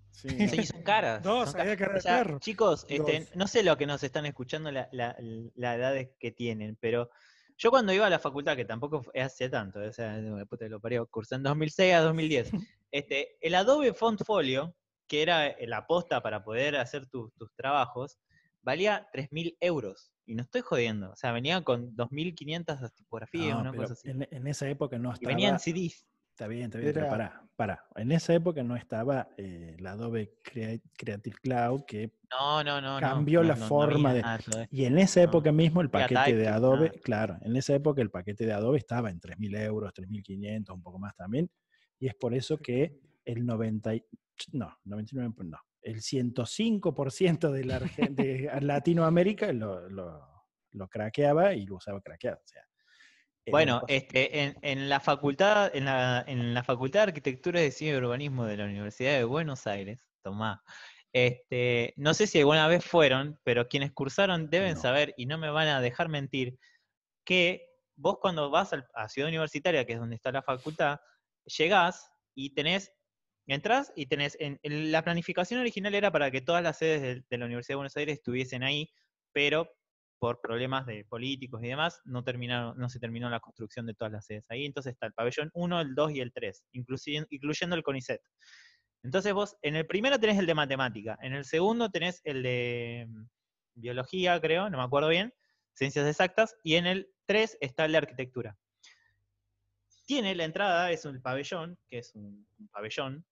Sí, no. Sí, son caras. Dos, ahí de cara O de sea, perro. chicos, Dos. no sé lo que nos están escuchando la edad que tienen, pero yo cuando iba a la facultad, que tampoco fue hace tanto, o sea, de puta que lo parió, cursé en 2006 a 2010, el Adobe Fontfolio, que era la posta para poder hacer tus trabajos, valía 3.000 euros. Y no estoy jodiendo, o sea, venía con 2.500 tipografías, No, una pero cosa así. en esa época no Y venían estaba. CDs. Está bien, pero Era, para. En esa época no estaba la Adobe Creative Cloud, que cambió la No forma había de... nada de todo esto. Y en esa No. época mismo el Había paquete de Typekit, Adobe, nada. claro, en esa época el paquete de Adobe estaba en 3.000 euros, 3.500, un poco más también. Y es por eso que el 99, no, el 105% de Latinoamérica lo craqueaba y lo usaba craqueado. O sea, era una Bueno, cosa. en la facultad, en la Facultad de Arquitectura y Diseño y Urbanismo de la Universidad de Buenos Aires, tomá, no sé si alguna vez fueron, pero quienes cursaron deben No. saber, y no me van a dejar mentir, que vos cuando vas a Ciudad Universitaria, que es donde está la facultad, llegás y tenés Entrás y tenés, la planificación original era para que todas las sedes de la Universidad de Buenos Aires estuviesen ahí, pero por problemas de políticos y demás, no se terminó la construcción de todas las sedes ahí. Entonces está el pabellón 1, el 2 y el 3, incluyendo el CONICET. Entonces vos, en el primero tenés el de matemática, en el segundo tenés el de biología, creo, no me acuerdo bien, ciencias exactas, y en el 3 está el de arquitectura. Tiene la entrada, es un pabellón, que es un pabellón,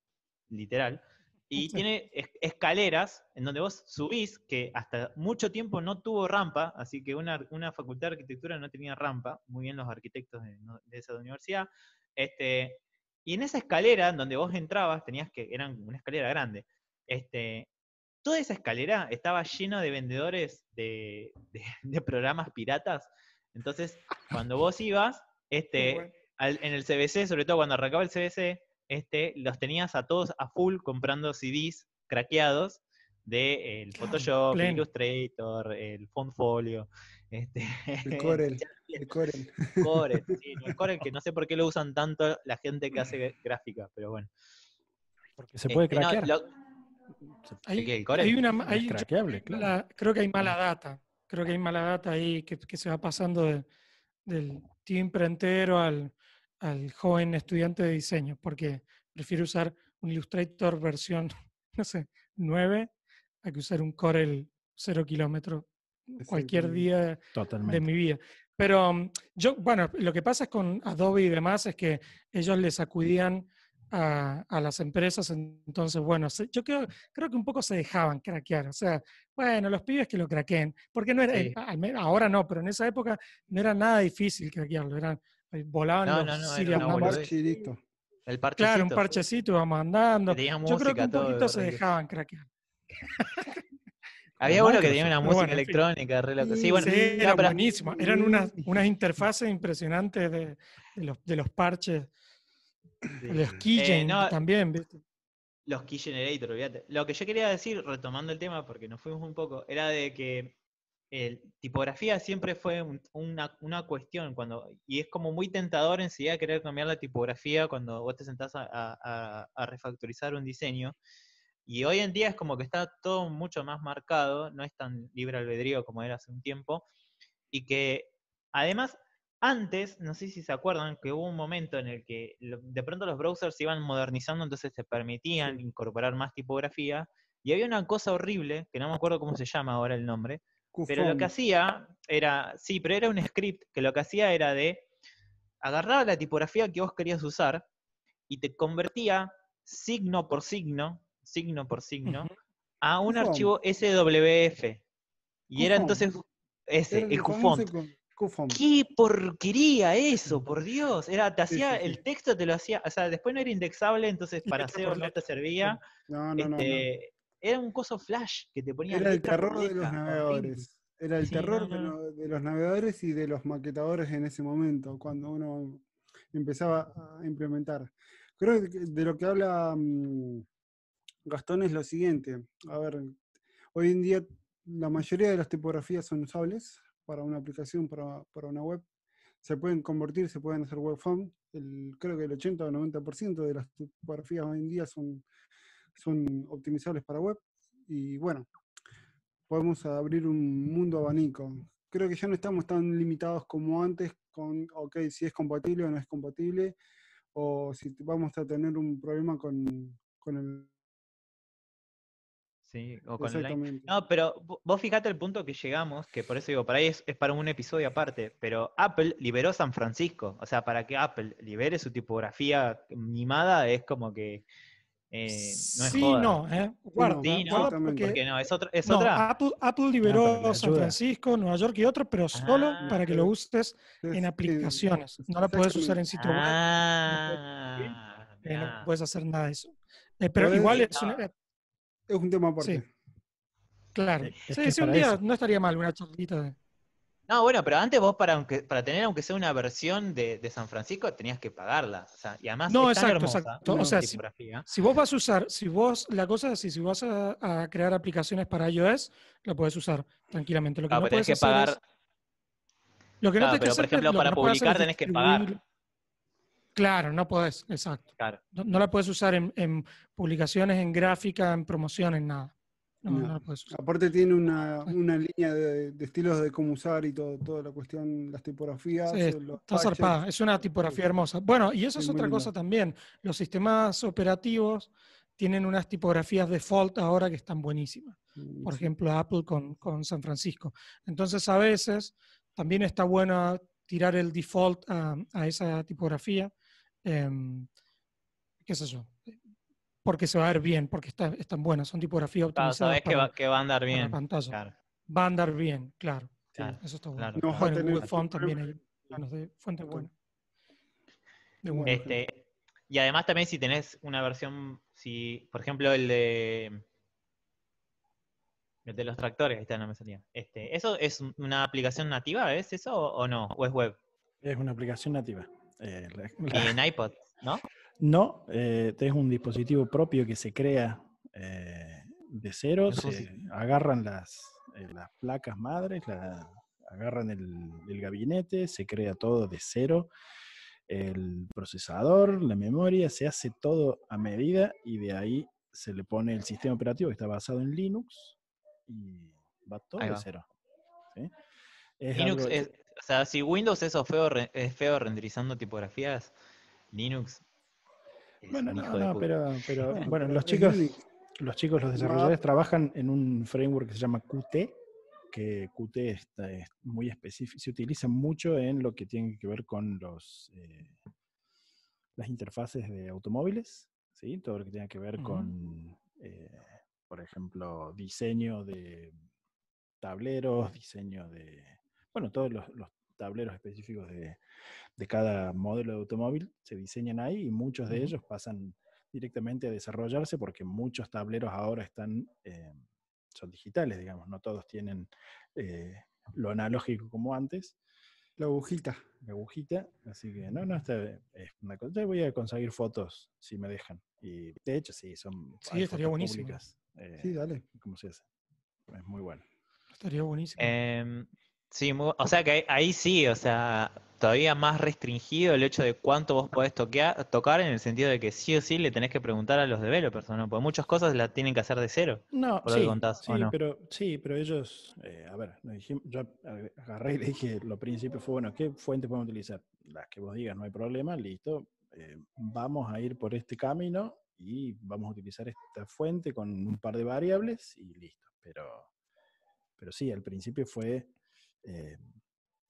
literal, y tiene escaleras en donde vos subís, que hasta mucho tiempo no tuvo rampa, así que una facultad de arquitectura no tenía rampa, muy bien los arquitectos de esa universidad, y en esa escalera donde vos entrabas, era una escalera grande, toda esa escalera estaba llena de vendedores de programas piratas, entonces cuando vos ibas, en el CBC, sobre todo cuando arrancaba el CBC, los tenías a todos a full comprando CDs craqueados de el Photoshop, el Illustrator, el Fontfolio, el Corel, el Corel. Corel, sí, el Corel, que no sé por qué lo usan tanto la gente que hace gráfica, pero bueno. Porque se puede craquear. ¿El Corel? Es craqueable, claro. Creo que hay mala data. Creo que hay mala data ahí que se va pasando del tío imprentero al joven estudiante de diseño, porque prefiero usar un Illustrator versión, no sé, 9 a que usar un Corel 0 kilómetros cualquier día de mi vida. Pero bueno, lo que pasa es con Adobe y demás es que ellos le sacudían a las empresas, entonces, bueno, yo creo que un poco se dejaban craquear, o sea, bueno, los pibes que lo craqueen, porque no era, ahora no, pero en esa época no era nada difícil craquearlo, volaban los era un parchecito. El parchecito. Claro, un parchecito, vamos andando. Yo creo que un poquito se horrible. dejaban craquear. Había uno que tenía una música electrónica re loca. Sí, bueno, era buenísimo. Eran unas interfaces impresionantes de los parches. Los keygen también, ¿viste? Los key generator, olvídate. Lo que yo quería decir, retomando el tema, porque nos fuimos un poco, era de que tipografía siempre fue una cuestión, y es como muy tentador enseguida querer cambiar la tipografía cuando vos te sentás a refactorizar un diseño. Y hoy en día es como que está todo mucho más marcado, no es tan libre albedrío como era hace un tiempo, y que además antes, no sé si se acuerdan, que hubo un momento en el que de pronto los browsers se iban modernizando, entonces te permitían incorporar más tipografía, y había una cosa horrible, que no me acuerdo cómo se llama ahora el nombre, pero lo que hacía era, pero era un script que lo que hacía era de agarrar la tipografía que vos querías usar y te convertía signo por signo, a un archivo SWF. Y era entonces el QFont. ¡Qué porquería eso, por Dios! Te hacía el texto, te lo hacía, o sea, después no era indexable, entonces para SEO no te servía. No. Era un coso flash que te ponía. Era el terror de los navegadores. Era el terror de los navegadores y de los maquetadores en ese momento, cuando uno empezaba a implementar. Creo que de lo que habla Gastón es lo siguiente. A ver, hoy en día la mayoría de las tipografías son usables para una aplicación, para una web. Se pueden convertir, se pueden hacer web font. Creo que el 80 o 90% de las tipografías hoy en día son optimizables para web. Y bueno, podemos abrir un mundo abanico. Creo que ya no estamos tan limitados como antes con, si es compatible o no es compatible, o si vamos a tener un problema con el... Sí, o con online. No, pero vos fijate el punto que llegamos, que por eso digo, para ahí es para un episodio aparte, pero Apple liberó San Francisco. O sea, para que Apple libere su tipografía mimada es como que no es joda. Guarda, porque no, es otra. Apple liberó San Francisco, Nueva York y otros, pero solo para que lo uses en aplicaciones. No la puedes usar en sitio web. No puedes hacer nada de eso. Pero igual es un tema aparte. Sí. Claro. Sí, un día no estaría mal una charlita de... No, bueno, pero antes vos para tener aunque sea una versión de San Francisco tenías que pagarla. O sea, y además es tan hermosa. O sea, si vos vas a usar, si vas a crear aplicaciones para iOS, lo puedes usar tranquilamente. Lo que no tenés que pagar. Lo que no pero por ejemplo, para publicar tenés que pagar. Claro, no podés, exacto. Claro. No la puedes usar en publicaciones, en gráfica, en promoción, en nada. No No. la puedes usar. Aparte tiene una línea de estilos de cómo usar y toda la cuestión, las tipografías, Sí, los está zarpada. patches. Es una tipografía hermosa. Bueno, y eso Sí, es muy otra linda. cosa también. Los sistemas operativos tienen unas tipografías default ahora que están buenísimas. Por Sí. ejemplo, Apple con San Francisco. Entonces, a veces también está bueno tirar el default a esa tipografía. ¿Qué sé yo? Porque se va a ver bien, porque están buenas. Son tipografías Claro, optimizadas sabés que va a andar para bien. pantalla. Claro, Va a andar bien, claro. claro, Eso está bueno. claro, No vas a claro. Bueno, en tener Google Font también problemas. hay planos de fuentes buenas. De Bueno, bueno. gente. Y además también si tenés una versión, si, por ejemplo, el de los tractores, ahí está, no me salía. ¿Eso es una aplicación nativa, es eso o no? ¿O es web? Es una aplicación nativa. Y en iPod, ¿no? No, es un dispositivo propio que se crea de cero, Es un se agarran las placas madres, agarran el gabinete, se crea todo de cero, el procesador, la memoria, se hace todo a medida y de ahí se le pone el sistema operativo que está basado en Linux y va todo Ahí de va. cero. ¿Sí? Es Linux algo, es, o sea, si Windows es feo renderizando tipografías, Linux es bueno, un hijo no, de no, puta. pero Bueno, bueno, pero los es chicos, Unix. los desarrolladores trabajan en un framework que se llama Qt, que Qt es muy específico, se utiliza mucho en lo que tiene que ver con las interfaces de automóviles, ¿sí? Todo lo que tiene que ver con, por ejemplo, diseño de tableros, diseño de, bueno, todos los tableros específicos de cada modelo de automóvil se diseñan ahí y muchos de ellos pasan directamente a desarrollarse porque muchos tableros ahora son digitales, digamos, no todos tienen lo analógico como antes, La agujita. la agujita, así que no, es una cosa. Yo voy a conseguir fotos si me dejan. Y de hecho, sí, Sí, hay estaría fotos buenísimo. públicas. Sí, dale. ¿Cómo se hace? Es muy bueno. Estaría buenísimo. Sí, o sea que ahí sí, o sea, todavía más restringido el hecho de cuánto vos podés tocar en el sentido de que sí o sí le tenés que preguntar a los developers, ¿o no? Porque muchas cosas las tienen que hacer de cero, No, por lo que contás, ¿o no? pero ellos, a ver, yo agarré y le dije, lo principio fue, bueno, ¿qué fuentes podemos utilizar? Las que vos digas, no hay problema, listo, vamos a ir por este camino y vamos a utilizar esta fuente con un par de variables y listo. Pero sí, al principio fue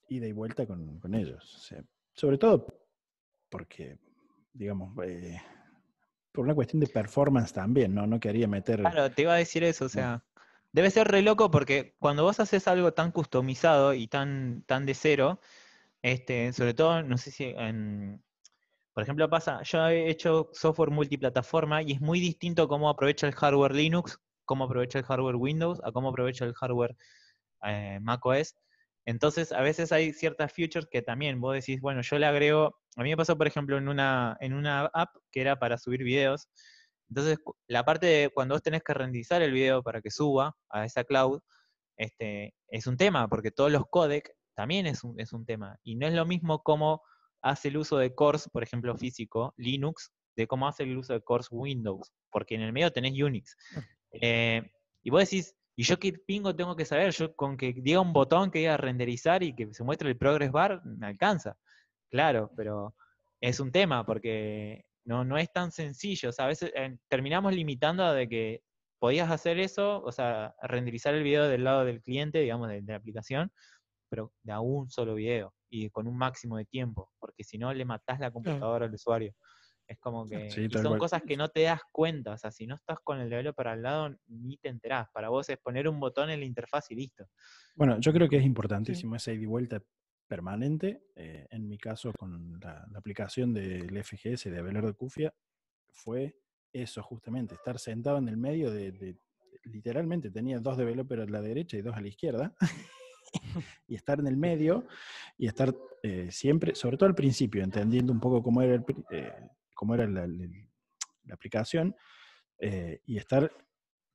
ida y vuelta con ellos. O sea, sobre todo porque, digamos, por una cuestión de performance también, ¿no? No quería meter... Claro, te iba a decir eso, o sea, debe ser re loco porque cuando vos haces algo tan customizado y tan de cero, sobre todo, no sé si por ejemplo pasa, yo he hecho software multiplataforma y es muy distinto cómo aprovecha el hardware Linux, cómo aprovecha el hardware Windows, a cómo aprovecha el hardware macOS. Entonces, a veces hay ciertas features que también vos decís, bueno, yo le agrego, a mí me pasó, por ejemplo, en una app que era para subir videos. Entonces, la parte de cuando vos tenés que renderizar el video para que suba a esa cloud, es un tema, porque todos los codecs también es un tema. Y no es lo mismo cómo hace el uso de cores, por ejemplo, físico, Linux, de cómo hace el uso de cores Windows, porque en el medio tenés Unix. Y vos decís, ¿y yo qué pingo tengo que saber? Yo con que diga un botón que diga renderizar y que se muestre el progress bar, me alcanza. Claro, pero es un tema porque no es tan sencillo. O sea, a veces terminamos limitando a de que podías hacer eso, o sea, renderizar el video del lado del cliente, digamos, de la aplicación, pero de a un solo video y con un máximo de tiempo, porque si no le matás la computadora al usuario. Es como que, Sí, y tal son cual. cosas que no te das cuenta, o sea, si no estás con el developer al lado, ni te enterás. Para vos es poner un botón en la interfaz y listo. Bueno, yo creo que es Sí. importantísimo esa ida y vuelta permanente. En mi caso, con la aplicación del FGS de Abelardo Cufia, fue eso justamente, estar sentado en el medio literalmente tenía 2 developers a la derecha y 2 a la izquierda, y estar en el medio y estar siempre, sobre todo al principio, entendiendo un poco cómo era, cómo era la aplicación, y estar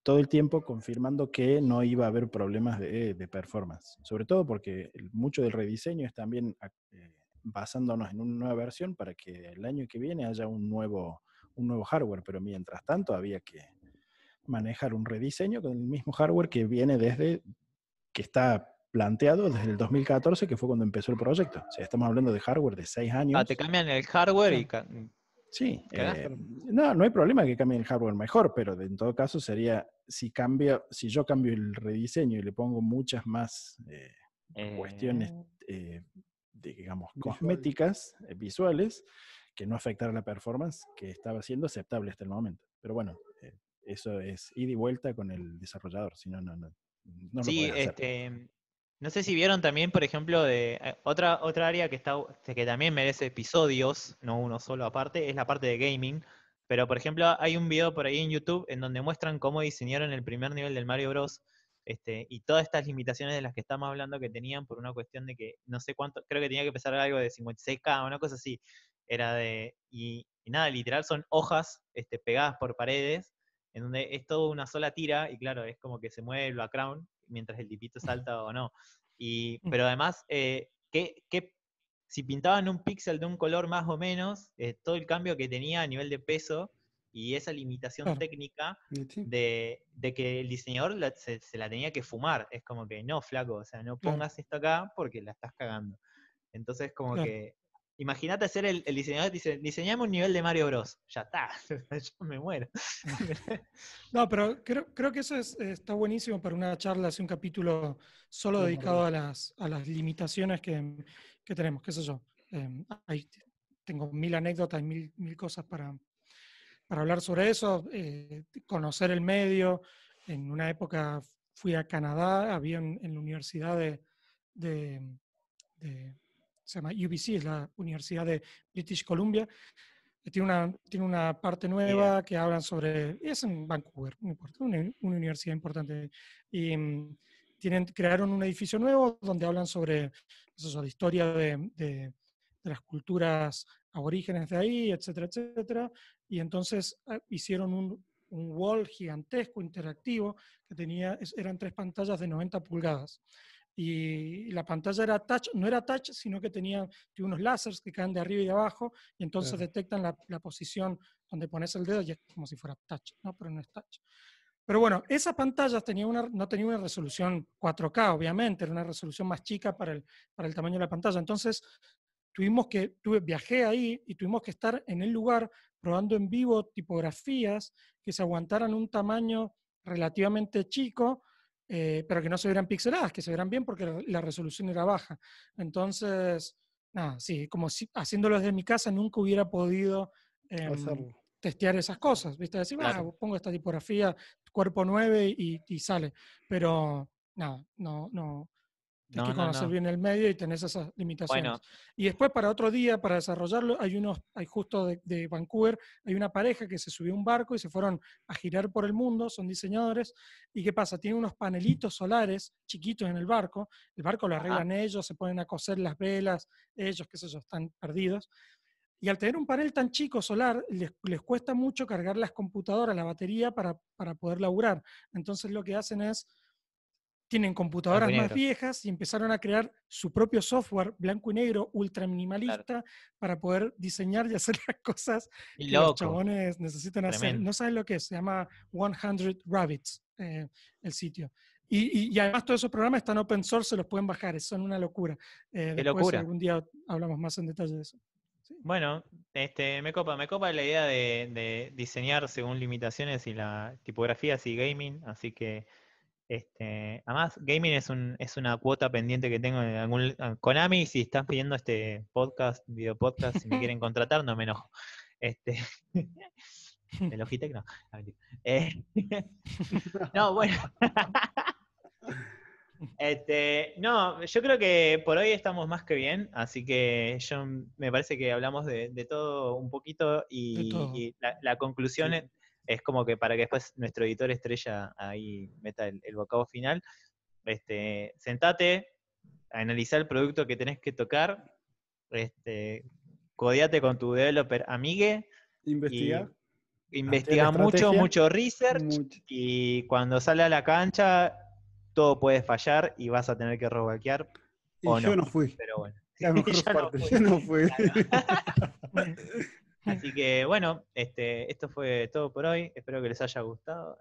todo el tiempo confirmando que no iba a haber problemas de performance. Sobre todo porque mucho del rediseño es también basándonos en una nueva versión para que el año que viene haya un nuevo hardware, pero mientras tanto había que manejar un rediseño con el mismo hardware que está planteado desde el 2014, que fue cuando empezó el proyecto. O sea, estamos hablando de hardware de 6 años. Te cambian el hardware y Sí, cagaste. no hay problema que cambie el hardware mejor, pero en todo caso sería, si yo cambio el rediseño y le pongo muchas más cuestiones, digamos, cosméticas, visuales, que no afectaran la performance, que estaba siendo aceptable hasta el momento. Pero bueno, eso es ida y vuelta con el desarrollador, si no lo Sí, podés hacer. no sé si vieron también, por ejemplo, de otra área que también merece episodios, no uno solo aparte, es la parte de gaming. Pero, por ejemplo, hay un video por ahí en YouTube en donde muestran cómo diseñaron el primer nivel del Mario Bros. Y todas estas limitaciones de las que estamos hablando que tenían por una cuestión de que no sé cuánto, creo que tenía que pesar algo de 56K, una cosa así. Y nada, literal son hojas pegadas por paredes, en donde es todo una sola tira, y claro, es como que se mueve el background mientras el tipito salta o no. Pero además, si pintaban un píxel de un color más o menos, todo el cambio que tenía a nivel de peso y esa limitación técnica de que el diseñador se la tenía que fumar. Es como que, no, flaco, o sea, no pongas esto acá porque la estás cagando. Entonces, como que, imagínate ser el diseñador, diseñame un nivel de Mario Bros. Ya está, yo me muero. No, pero creo que eso está buenísimo para una charla, hacer un capítulo solo dedicado a las limitaciones que tenemos, qué sé yo. Tengo 1000 anécdotas y mil cosas para hablar sobre eso, conocer el medio. En una época fui a Canadá, había en la universidad se llama UBC, es la Universidad de British Columbia. Tiene una parte nueva que hablan sobre, es en Vancouver, no importa, una universidad importante. Y crearon un edificio nuevo donde hablan sobre eso, la historia de las culturas aborígenes de ahí, etcétera, etcétera. Y entonces hicieron un wall gigantesco, interactivo, que eran 3 pantallas de 90 pulgadas. Y la pantalla era touch, no era touch, sino que tiene unos láseres que caen de arriba y de abajo, y entonces detectan la posición donde pones el dedo, y es como si fuera touch, ¿no? Pero no es touch. Pero bueno, esa pantalla no tenía una resolución 4K, obviamente, era una resolución más chica para el tamaño de la pantalla. Entonces, viajé ahí y tuvimos que estar en el lugar probando en vivo tipografías que se aguantaran un tamaño relativamente chico, pero que no se vieran pixeladas, que se vieran bien porque la resolución era baja. Entonces, nada, sí, como si haciéndolo desde mi casa nunca hubiera podido testear esas cosas, ¿viste? Decir, pongo esta tipografía, cuerpo 9 y sale. Pero nada, no. Tienes que conocer bien el medio y tenés esas limitaciones. Bueno. Y después, para otro día, para desarrollarlo, hay justo de Vancouver, hay una pareja que se subió a un barco y se fueron a girar por el mundo, son diseñadores. ¿Y qué pasa? Tienen unos panelitos solares chiquitos en el barco lo arreglan ellos, se ponen a coser las velas, ellos, qué sé yo, están perdidos. Y al tener un panel tan chico solar, les cuesta mucho cargar las computadoras, la batería para poder laburar. Entonces lo que hacen es, tienen computadoras más viejas y empezaron a crear su propio software blanco y negro, ultra minimalista, para poder diseñar y hacer las cosas que los chabones necesitan hacer. No saben lo que es, se llama 100 Rabbits, el sitio. Y además todos esos programas están open source, se los pueden bajar, son una locura. Después algún día hablamos más en detalle de eso. Sí. Bueno, me copa la idea de diseñar según limitaciones y la tipografía así gaming, así que además gaming es una cuota pendiente que tengo en Konami. Si estás pidiendo este video podcast, si me quieren contratar, no me enojo. El Logitech no. No, bueno. No, yo creo que por hoy estamos más que bien, así que me parece que hablamos de todo un poquito y la conclusión es como que para que después nuestro editor estrella ahí meta el bocado final. Sentate, analizar el producto que tenés que tocar, codeate con tu developer amigue, investiga mucho research, y cuando sale a la cancha todo puede fallar y vas a tener que robaquear. Y yo no fui. Pero bueno. La mejor Ya no parte, fue. ya no fue. Así que bueno, esto fue todo por hoy. Espero que les haya gustado.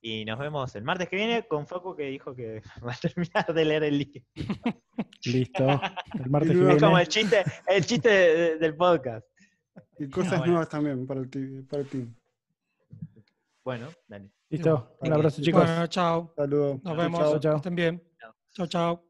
Y nos vemos el martes que viene con Facu, que dijo que va a terminar de leer el libro. Listo. El martes que nuevo, Es como viene. el chiste del podcast. Y cosas Bueno. nuevas también para el team. Bueno, dale. Listo. Un Igual. abrazo, chicos. Bueno, chao. Saludos. Nos Chau, vemos. chau. Chau, chau. Que estén bien. Chao. Chao, chao.